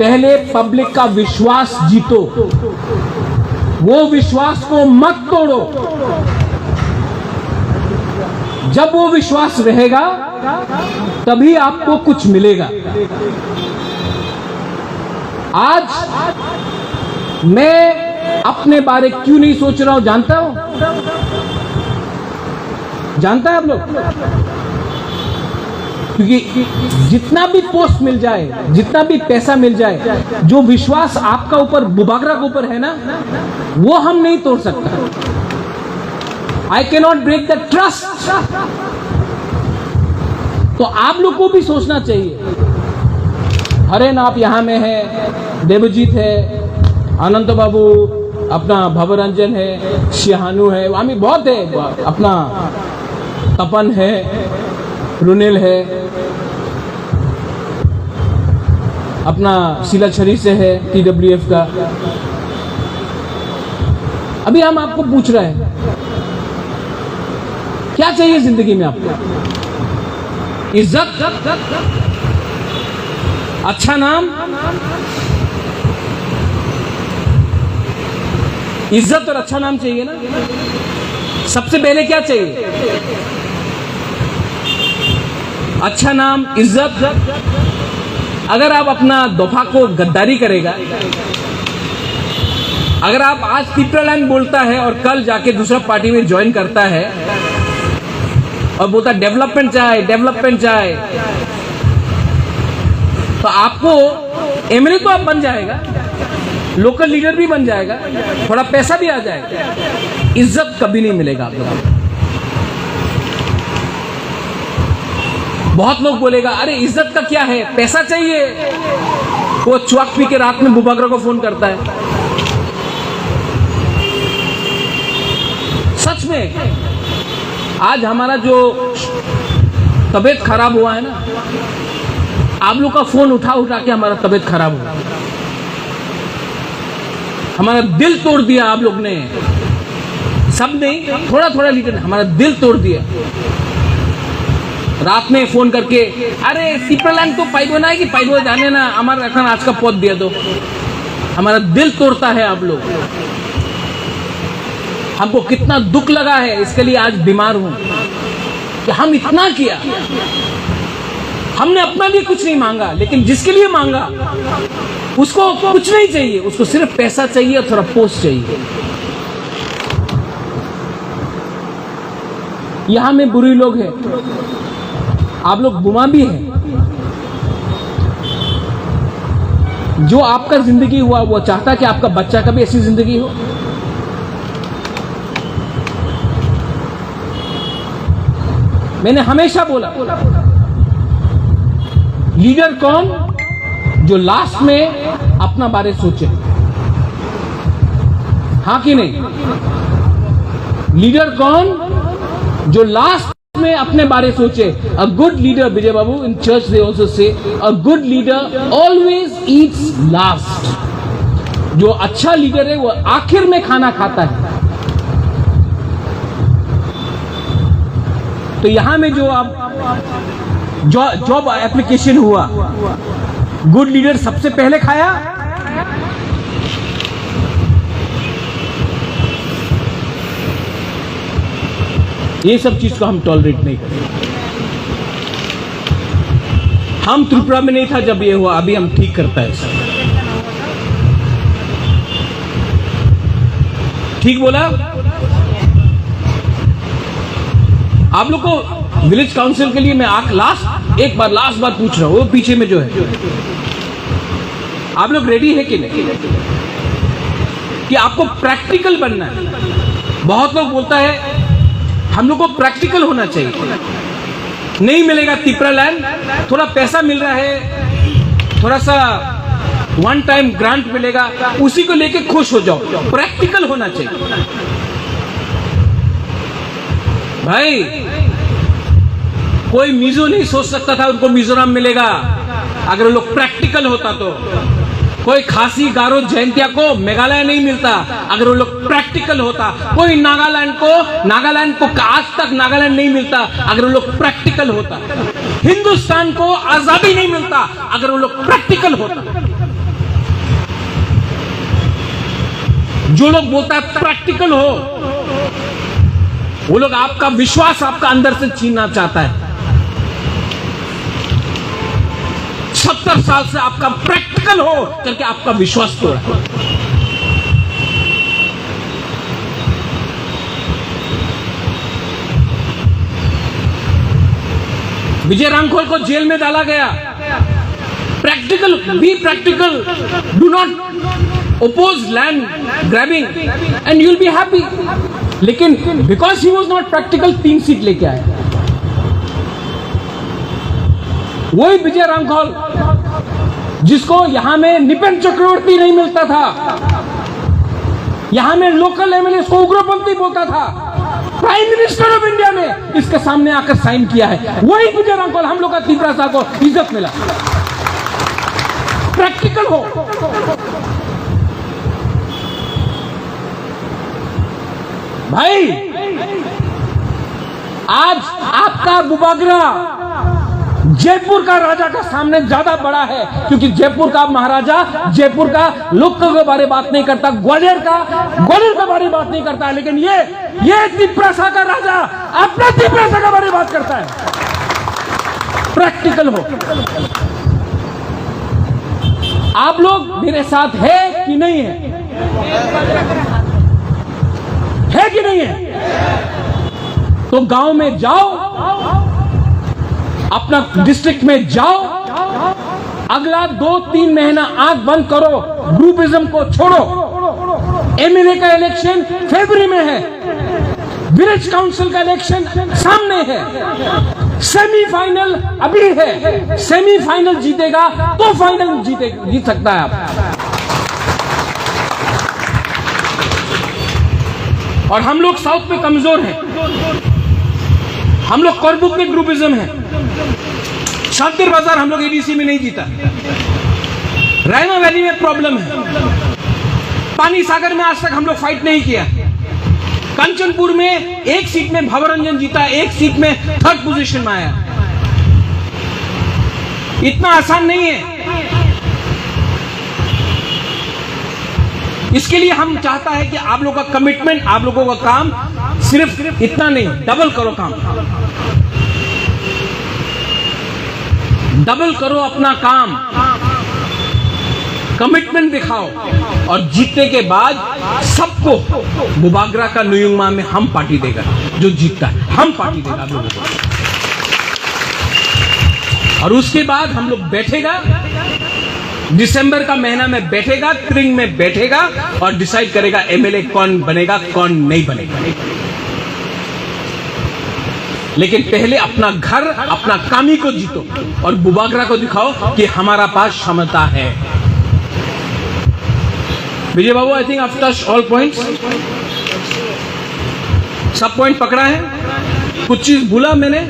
पहले पब्लिक का विश्वास जीतो, वो विश्वास को मत तोड़ो। जब वो विश्वास रहेगा तभी आपको कुछ मिलेगा। आज मैं अपने बारे क्यों नहीं सोच रहा हूं जानता हूं? जानता है आप लोग? क्योंकि जितना भी पोस्ट मिल जाए, जितना भी पैसा मिल जाए, जो विश्वास आपका ऊपर, बुबागरा के ऊपर है ना, वो हम नहीं तोड़ सकता। I cannot break the trust। तो आप लोग को भी सोचना चाहिए। हरेन आप यहां में है, देवजीत है, अनंत बाबू, अपना भवरंजन है, शिहानु है, आमी बहुत है, अपना तपन है, रुनेल है, अपना शिलाछरी से है, TWF का। अभी हम आपको पूछ रहे हैं क्या चाहिए जिंदगी में आपको? इज्जत, अच्छा नाम, इज्जत और अच्छा नाम चाहिए ना? सबसे पहले क्या चाहिए? अच्छा नाम, इज्जत। अगर आप अपना दोफा को गद्दारी करेगा, अगर आप आज तिप्रालैंड बोलता है और कल जाके दूसरा पार्टी में ज्वाइन करता है और बोलता डेवलपमेंट चाहे, डेवलपमेंट चाहे, तो आपको एमएलए तो आप बन जाएगा, लोकल लीडर भी बन जाएगा, थोड़ा पैसा भी आ जाएगा, इज्जत कभी नहीं मिलेगा आप लोगों को। बहुत लोग बोलेगा अरे इज्जत का क्या है, पैसा चाहिए। वो चुआक पी के रात में बुबागरा को फोन करता है। सच में आज हमारा जो तबीयत खराब हुआ है ना, आप लोग का फोन उठा उठा के हमारा तबीयत खराब हुआ, हमारा दिल तोड़ दिया आप लोग ने। सब नहीं, थोड़ा थोड़ा लीटर हमारा दिल तोड़ दिया। रात में फोन करके अरे तिप्रालैंड तो पाइबो ना कि पाइबो जाने ना, हमारा रखना आज का पौध दिया दो। हमारा दिल तोड़ता है आप लोग। हमको कितना दुख लगा है, इसके लिए आज बीमार हूं कि हम इतना किया। हमने अपना लिए कुछ नहीं मांगा, लेकिन जिसके लिए मांगा उसको कुछ नहीं चाहिए, उसको सिर्फ पैसा चाहिए और थोड़ा पोस्ट चाहिए। यहां में बुरी लोग हैं, आप लोग बुमा भी हैं। जो आपका जिंदगी हुआ वो चाहता कि आपका बच्चा का भी ऐसी जिंदगी हो। मैंने हमेशा बोला लीडर कौन, जो लास्ट में अपना बारे सोचे, हाँ कि नहीं? लीडर कौन जो लास्ट में अपने बारे सोचे। A good leader, Vijay Babu, in church they also say a good leader always eats last. जो अच्छा लीडर है वो आखिर में खाना खाता है। तो यहां में जो अब जॉब एप्लीकेशन हुआ, गुड लीडर सबसे पहले खाया। ये सब चीज को हम टॉलरेट नहीं करेंगे। हम त्रिपुरा में नहीं था जब ये हुआ, अभी हम ठीक करता है सर। ठीक बोला? आप लोग को विलेज काउंसिल के लिए मैं लास्ट बार पूछ रहा हूं, वो पीछे में जो है, आप लोग रेडी है कि नहीं? कि आपको प्रैक्टिकल बनना है। बहुत लोग बोलता है हम लोग को प्रैक्टिकल होना चाहिए। नहीं मिलेगा तिप्रालैंड, थोड़ा पैसा मिल रहा है, थोड़ा सा वन टाइम ग्रांट मिलेगा, उसी को लेके खुश हो जाओ। प्रैक्टिकल होना चाहिए भाई। कोई मिजो नहीं सोच सकता था उनको मिजोरम मिलेगा अगर वो लोग प्रैक्टिकल होता तो। कोई खासी, गारो, जयंतिया को मेघालय नहीं मिलता अगर वो लोग प्रैक्टिकल होता। कोई नागालैंड को आज तक नागालैंड नहीं मिलता अगर वो लोग प्रैक्टिकल होता। हिंदुस्तान को आजादी नहीं मिलता अगर वो लोग प्रैक्टिकल होता। जो लोग बोलता है प्रैक्टिकल हो, वो लोग आपका विश्वास आपका अंदर से छीनना चाहता है। 70 साल से आपका प्रैक्टिकल हो करके आपका विश्वास तोड़ा। विजय रांखोल को जेल में डाला गया। Practical, be practical, do not oppose land grabbing and you will be happy. लेकिन because he was not practical 3 seat लेके आए। वही विजय रांखोल जिसको यहां में निपेन चक्रवर्ती नहीं मिलता था, यहां में लोकल एमएलए को उग्रपंथी बोलता था, प्राइम मिनिस्टर ऑफ इंडिया ने इसके सामने आकर साइन किया है। वही विजय रांखोल हम लोग का त्रिपुरा साहब को इज्जत मिला। प्रैक्टिकल हो। भाई आज आपका बुबागरा जयपुर का राजा का सामने ज्यादा बड़ा है, क्योंकि जयपुर का महाराजा जयपुर का लोकल के बारे में बात नहीं करता, ग्वालियर के बारे में बात नहीं करता, लेकिन ये त्रिपुरा का राजा अपना त्रिपुरा के बारे में बात करता है। प्रैक्टिकल हो। आप लोग मेरे साथ है कि नहीं है कि नहीं है? तो गांव में जाओ, अपना डिस्ट्रिक्ट में जाओ, अगला 2-3 महीना आंख बंद करो, ग्रुपिज्म को छोड़ो। एमएलए का इलेक्शन फरवरी में है, विलेज काउंसिल का इलेक्शन सामने है, सेमीफाइनल अभी है। सेमीफाइनल जीतेगा तो फाइनल जीत सकता है आप। और हम लोग साउथ में कमजोर हैं, हम लोग करबुक में ग्रुपिज्म है। शांतिर बाजार हम लोग एडीसी में नहीं जीता। रायमा वैली में प्रॉब्लम है। पानी सागर में आज तक हम लोग फाइट नहीं किया। कंचनपुर में 1 सीट में भवरंजन जीता, 1 सीट में 3rd पोजीशन में आया। इतना आसान नहीं है। इसके लिए हम चाहता है कि आप लोगों का कमिटमेंट, आप लोगों का काम सिर्फ इतना नहीं, डबल करो काम, डबल करो अपना काम, कमिटमेंट दिखाओ। और जीतने के बाद सबको बुबागरा का नुयुंगमा में हम पार्टी देगा। जो जीतता है हम पार्टी देगा आप लोगों को। और उसके बाद हम लोग बैठेगा, दिसंबर का महीना में बैठेगा, त्रिंग में बैठेगा और डिसाइड करेगा एमएलए कौन बनेगा कौन नहीं बनेगा। लेकिन पहले अपना घर, अपना कामी को जीतो और बुबागरा को दिखाओ कि हमारा पास क्षमता है। Vijay Babu, I think I've touched all points। सब पॉइंट पकड़ा है, कुछ चीज भूला मैंने।